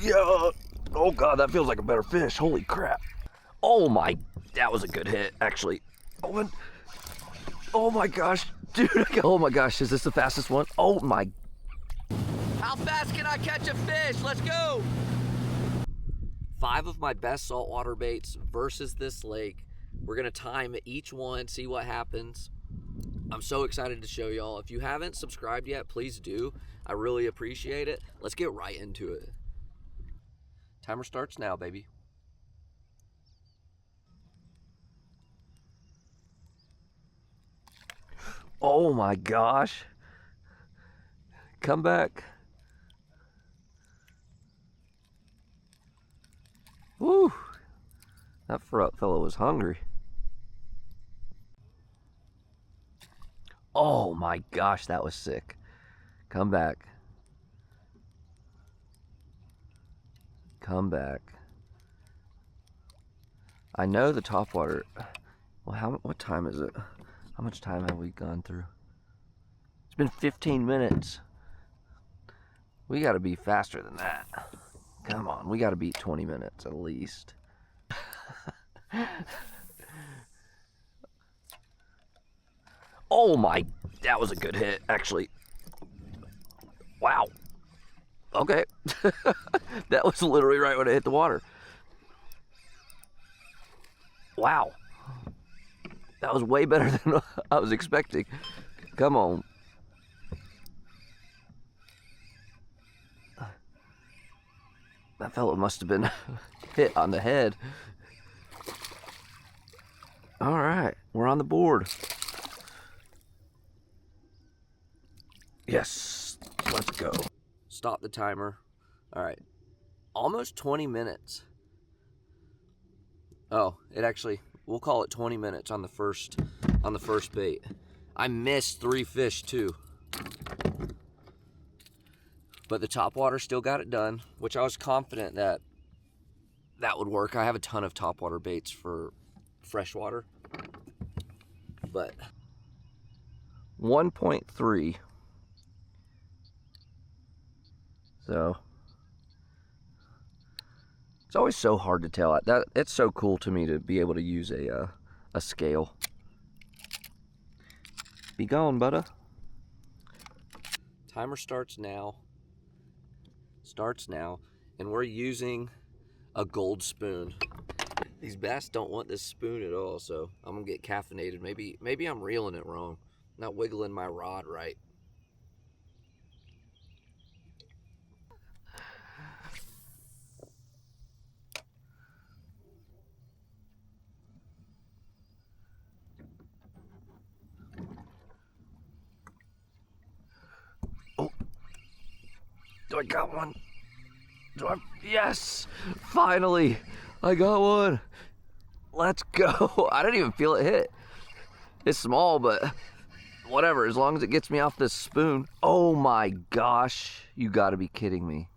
Yeah. Oh God, that feels like a better fish. Holy crap. Oh my, that was a good hit, actually. Oh, and, oh my gosh, dude. Oh my gosh, is this the fastest one? Oh my. How fast can I catch a fish? Let's go. 5 of my best saltwater baits versus this lake. We're gonna time each one, see what happens. I'm so excited to show y'all. If you haven't subscribed yet, please do. I really appreciate it. Let's get right into it. Timer starts now, baby. Oh my gosh. Come back. Woo. That fellow was hungry. Oh my gosh, that was sick. Come back. Come back. I know the topwater. Well, what time is it? How much time have we gone through? It's been 15 minutes. We gotta be faster than that. Come on, we gotta beat 20 minutes at least. Oh my, that was a good hit, actually. Wow. Okay. That was literally right when it hit the water. Wow. That was way better than I was expecting. Come on. That fellow must have been hit on the head. All right, we're on the board. Yes, let's go. Stop the timer. All right, almost 20 minutes. Oh, it actually, we'll call it 20 minutes on the first bait. I missed 3 fish too. But the topwater still got it done, which I was confident that would work. I have a ton of topwater baits for freshwater. But 1.3. So it's always so hard to tell. It's so cool to me to be able to use a scale. Be gone, budda. Timer starts now. And we're using a gold spoon. These bass don't want this spoon at all, so I'm gonna get caffeinated. Maybe I'm reeling it wrong. Not wiggling my rod right. Oh, do I got one? Yes, finally, I got one. Let's go. I didn't even feel it hit. It's small, but whatever, as long as it gets me off this spoon. Oh my gosh, you gotta be kidding me.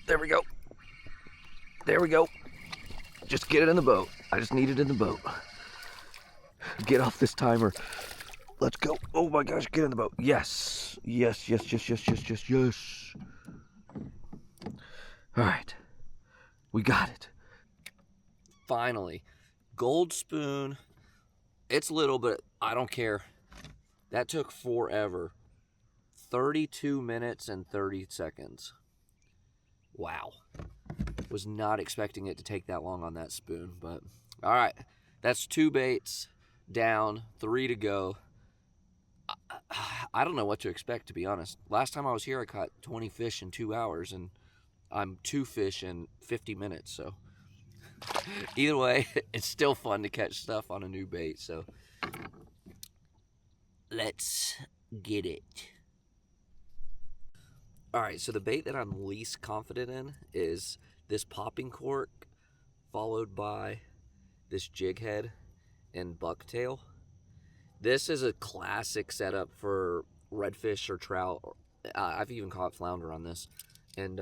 There we go. There we go. Just get it in the boat. I just need it in the boat. Get off this timer. Let's go. Oh my gosh, get in the boat. Yes. Yes. All right. We got it. Finally. Gold spoon. It's little, but I don't care. That took forever. 32 minutes and 30 seconds. Wow. Was not expecting it to take that long on that spoon, but all right. That's 2 baits down, 3 to go. I don't know what to expect, to be honest. Last time I was here, I caught 20 fish in 2 hours, and I'm 2 fish in 50 minutes, so either way, it's still fun to catch stuff on a new bait, so let's get it. All right, so the bait that I'm least confident in is this popping cork, followed by this jig head and bucktail. This is a classic setup for redfish or trout I've even caught flounder on this, and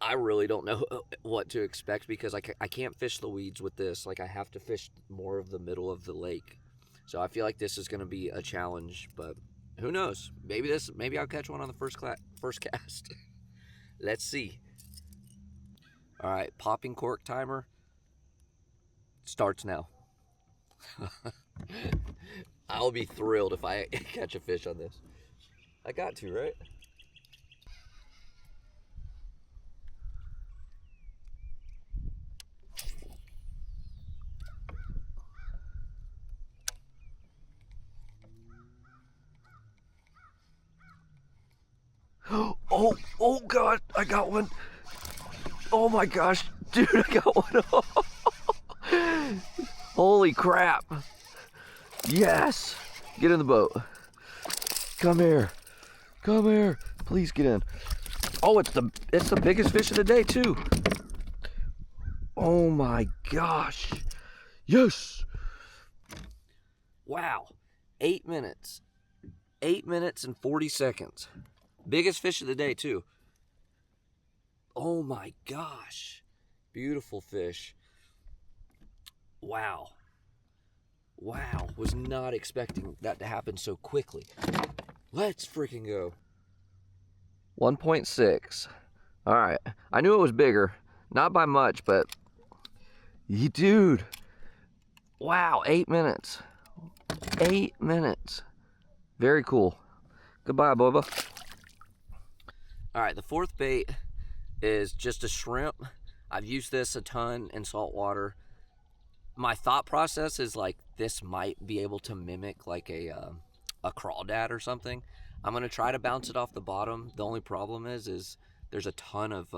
I really don't know what to expect because I can't fish the weeds with this. Like, I have to fish more of the middle of the lake. So I feel like this is going to be a challenge, but who knows? Maybe I'll catch one on the first cast. Let's see. All right, popping cork timer starts now. I'll be thrilled if I catch a fish on this. I got to, right? Oh God, I got one. Oh my gosh, dude, I got one. Holy crap. Yes. Get in the boat. Come here. Come here. Please get in. Oh, it's the biggest fish of the day too. Oh my gosh. Yes. Wow. 8 minutes. 8 minutes and 40 seconds. Biggest fish of the day too. Oh my gosh. Beautiful fish. Wow. Wow. Was not expecting that to happen so quickly. Let's freaking go. 1.6. All right. I knew it was bigger. Not by much, but dude. Wow. 8 minutes. 8 minutes. Very cool. Goodbye, Bubba. All right. The fourth bait is just a shrimp. I've used this a ton in saltwater. My thought process is like this might be able to mimic like a crawdad or something. I'm gonna try to bounce it off the bottom. The only problem is there's a ton of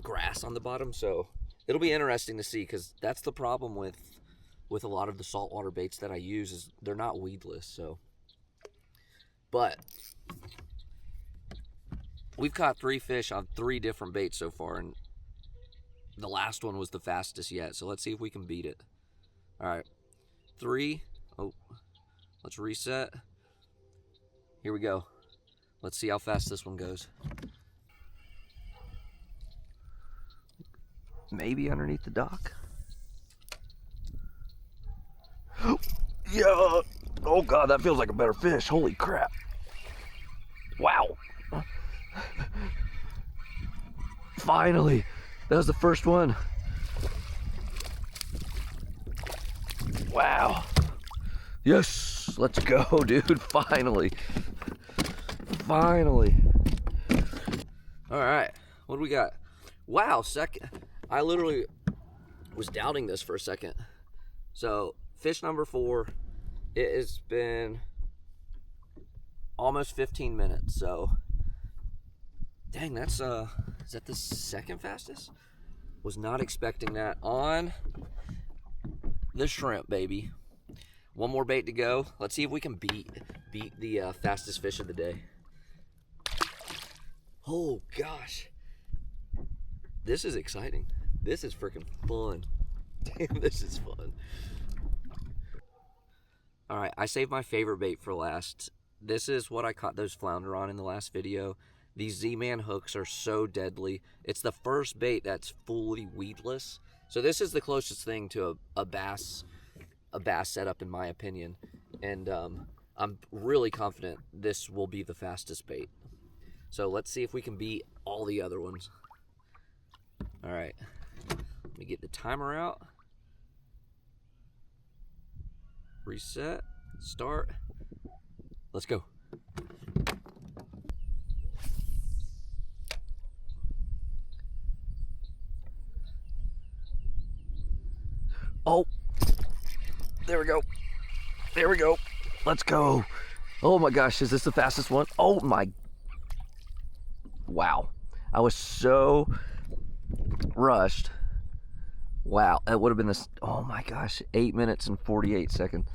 grass on the bottom, so it'll be interesting to see, because that's the problem with a lot of the saltwater baits that I use is they're not weedless. So, but we've caught 3 fish on 3 different baits so far, and the last one was the fastest yet. So let's see if we can beat it. All right, 3. Oh, let's reset. Here we go. Let's see how fast this one goes. Maybe underneath the dock. Yeah. Oh God, that feels like a better fish. Holy crap. Wow. Finally. That was the first one. Wow. Yes. Let's go, dude. Finally. Finally. All right. What do we got? Wow. Second. I literally was doubting this for a second. So, fish number 4. It has been almost 15 minutes. So, dang, that's is that the second fastest? Was not expecting that on the shrimp, baby. One more bait to go. Let's see if we can beat the fastest fish of the day. Oh gosh, this is exciting. This is freaking fun. Damn, this is fun. All right, I saved my favorite bait for last. This is what I caught those flounder on in the last video. These Z-Man hooks are so deadly. It's the first bait that's fully weedless. So this is the closest thing to a bass setup in my opinion. And I'm really confident this will be the fastest bait. So let's see if we can beat all the other ones. All right, let me get the timer out. Reset, start. Let's go. Oh, there we go. There we go. Let's go. Oh my gosh, is this the fastest one? Oh my. Wow. I was so rushed. Wow, that would have been this. Oh my gosh, 8 minutes and 48 seconds.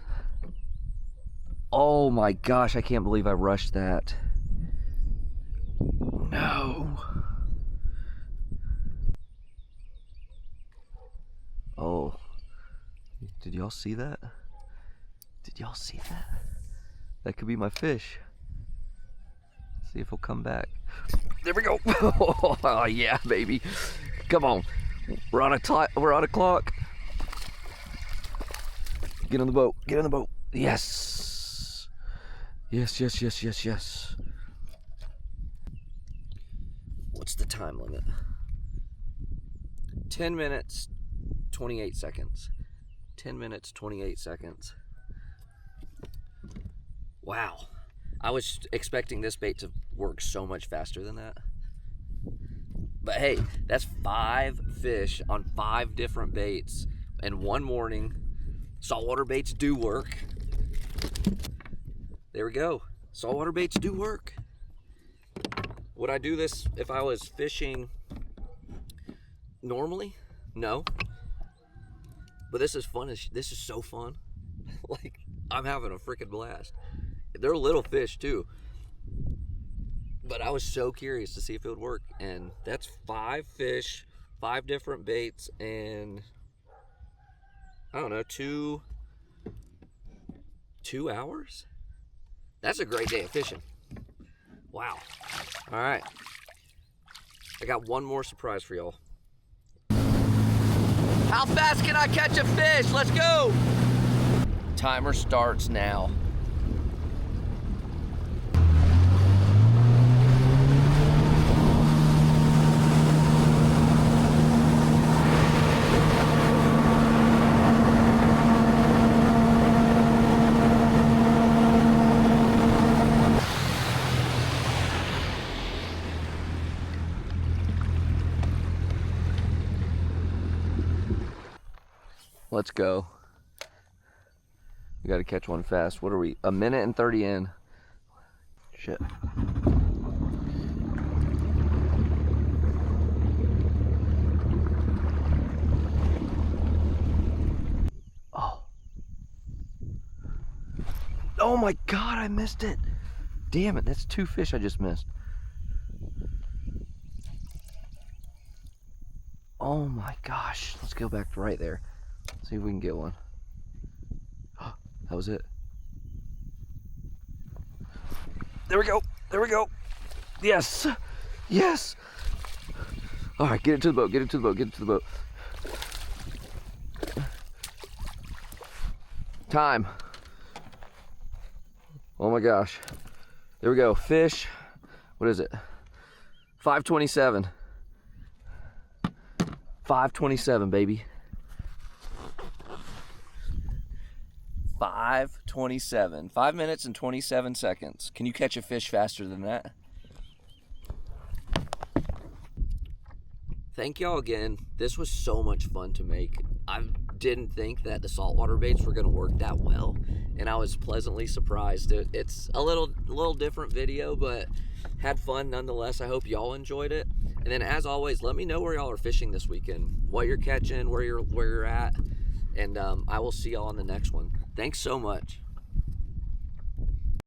Oh my gosh, I can't believe I rushed that. No. Oh. Did y'all see that? Did y'all see that? That could be my fish. See if he'll come back. There we go. Oh yeah, baby. Come on. We're on a clock. Get on the boat. Get on the boat. Yes. Yes, yes, yes, yes, yes. What's the time limit? 10 minutes, 28 seconds. 10 minutes, 28 seconds. Wow. I was expecting this bait to work so much faster than that. But hey, that's 5 fish on 5 different baits in one morning. Saltwater baits do work. There we go. Saltwater baits do work. Would I do this if I was fishing normally? No. But this is fun. This is so fun. Like, I'm having a freaking blast. They're little fish too. But I was so curious to see if it would work. And that's 5 fish, 5 different baits, and I don't know, 2 hours? That's a great day of fishing. Wow. All right. I got one more surprise for y'all. How fast can I catch a fish? Let's go. Timer starts now. Let's go. We gotta catch one fast. What are we? 1 minute and 30 in. Shit. Oh. Oh my God, I missed it. Damn it, that's 2 fish I just missed. Oh my gosh. Let's go back to right there. See if we can get one. Oh, that was it. There we go. There we go. Yes. Yes. All right, get it to the boat. Get it to the boat. Get it to the boat. Time. Oh my gosh. There we go. Fish. What is it? 5:27. 5:27, baby. 5:27. 5 minutes and 27 seconds. Can you catch a fish faster than that? Thank y'all again. This was so much fun to make. I didn't think that the saltwater baits were gonna work that well, and I was pleasantly surprised. It's a little different video, but had fun nonetheless. I hope y'all enjoyed it. And then, as always, let me know where y'all are fishing this weekend, what you're catching, where you're at, and I will see y'all on the next one. Thanks so much.